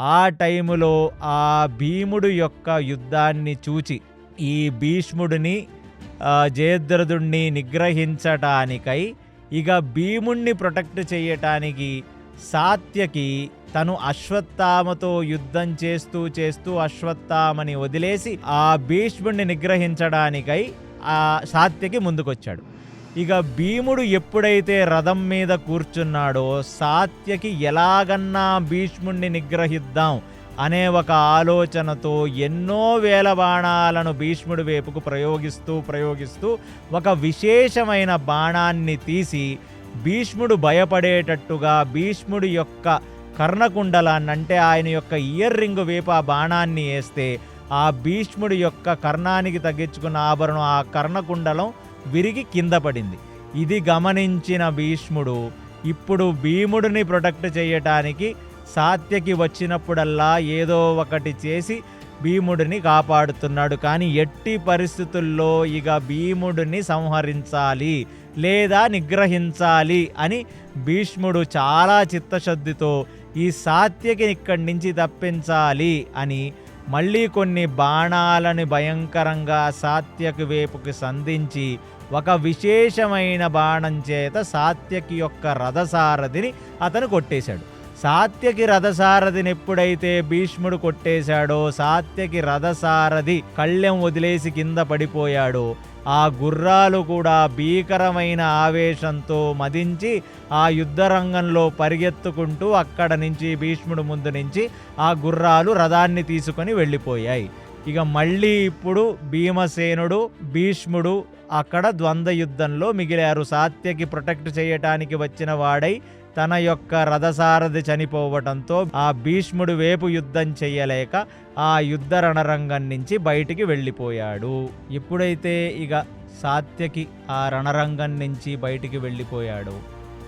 ఆ టైములో ఆ భీముడు యొక్క యుద్ధాన్ని చూచి ఈ భీష్ముడిని జయద్రథుణ్ణి నిగ్రహించటానికై ఇక భీముణ్ణి ప్రొటెక్ట్ చేయటానికి సాత్యకి తను అశ్వత్థామతో యుద్ధం చేస్తూ చేస్తూ అశ్వత్థామని వదిలేసి ఆ భీష్ముడిని నిగ్రహించడానికై ఆ సాత్యకి ముందుకొచ్చాడు. ఇక భీముడు ఎప్పుడైతే రథం మీద కూర్చున్నాడో సాత్యకి ఎలాగన్నా భీష్ముడిని నిగ్రహిద్దాం అనే ఒక ఆలోచనతో ఎన్నో వేల బాణాలను భీష్ముడి వైపుకు ప్రయోగిస్తూ ఒక విశేషమైన బాణాన్ని తీసి భీష్ముడు భయపడేటట్టుగా భీష్ముడి యొక్క కర్ణకుండలాన్ని, అంటే ఆయన యొక్క ఇయర్ రింగ్ వైపు ఆ బాణాన్ని వేస్తే ఆ భీష్ముడి యొక్క కర్ణానికి తగ్గించుకున్న ఆభరణం ఆ కర్ణకుండలం విరిగి కింద పడింది. ఇది గమనించిన భీష్ముడు ఇప్పుడు భీముడిని ప్రొటెక్ట్ చేయటానికి సాత్యకి వచ్చినప్పుడల్లా ఏదో ఒకటి చేసి భీముడిని కాపాడుతున్నాడు. కానీ ఎట్టి పరిస్థితుల్లో ఇక భీముడిని సంహరించాలి లేదా నిగ్రహించాలి అని భీష్ముడు చాలా చిత్తశుద్ధితో ఈ సాత్యకి ఇక్కడి నుంచి తప్పించాలి అని మళ్ళీ కొన్ని బాణాలని భయంకరంగా సాత్యకి వైపుకి సంధించి ఒక విశేషమైన బాణం చేత సాత్యకి యొక్క రథసారథిని అతను కొట్టేశాడు. సాత్యకి రథసారథిని ఎప్పుడైతే భీష్ముడు కొట్టేశాడో సాత్యకి రథసారథి కళ్ళెం వదిలేసి కింద పడిపోయాడో ఆ గుర్రాలు కూడా భీకరమైన ఆవేశంతో మదించి ఆ యుద్ధరంగంలో పరిగెత్తుకుంటూ అక్కడ నుంచి భీష్ముడు ముందు నుంచి ఆ గుర్రాలు రథాన్ని తీసుకొని వెళ్ళిపోయాయి. ఇక మళ్ళీ ఇప్పుడు భీమసేనుడు భీష్ముడు అక్కడ ద్వంద్వ యుద్ధంలో మిగిలారు. సాత్యకి ప్రొటెక్ట్ చేయటానికి వచ్చిన వాడై తన యొక్క రథసారథి చనిపోవటంతో ఆ భీష్ముడు వైపు యుద్ధం చెయ్యలేక ఆ యుద్ధ రణరంగం నుంచి బయటికి వెళ్ళిపోయాడు. ఎప్పుడైతే ఇక సాత్యకి ఆ రణరంగం నుంచి బయటికి వెళ్ళిపోయాడో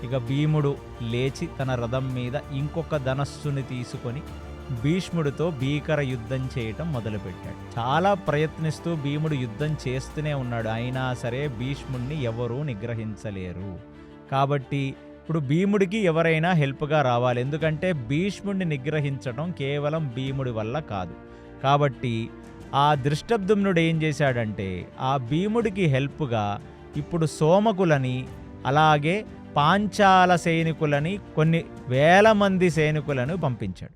ఇక భీముడు లేచి తన రథం మీద ఇంకొక ధనస్సుని తీసుకొని భీష్ముడితో భీకర యుద్ధం చేయటం మొదలుపెట్టాడు. చాలా ప్రయత్నిస్తూ భీముడు యుద్ధం చేస్తూనే ఉన్నాడు. అయినా సరే భీష్ముడిని ఎవరూ నిగ్రహించలేరు. కాబట్టి ఇప్పుడు భీముడికి ఎవరైనా హెల్ప్గా రావాలి. ఎందుకంటే భీష్ముడిని నిగ్రహించడం కేవలం భీముడి వల్ల కాదు. కాబట్టి ఆ దృష్టద్యుమ్నుడు ఏం చేశాడంటే ఆ భీముడికి హెల్ప్గా ఇప్పుడు సోమకులని అలాగే పాంచాల సైనికులని కొన్ని వేల మంది సైనికులను పంపించాడు.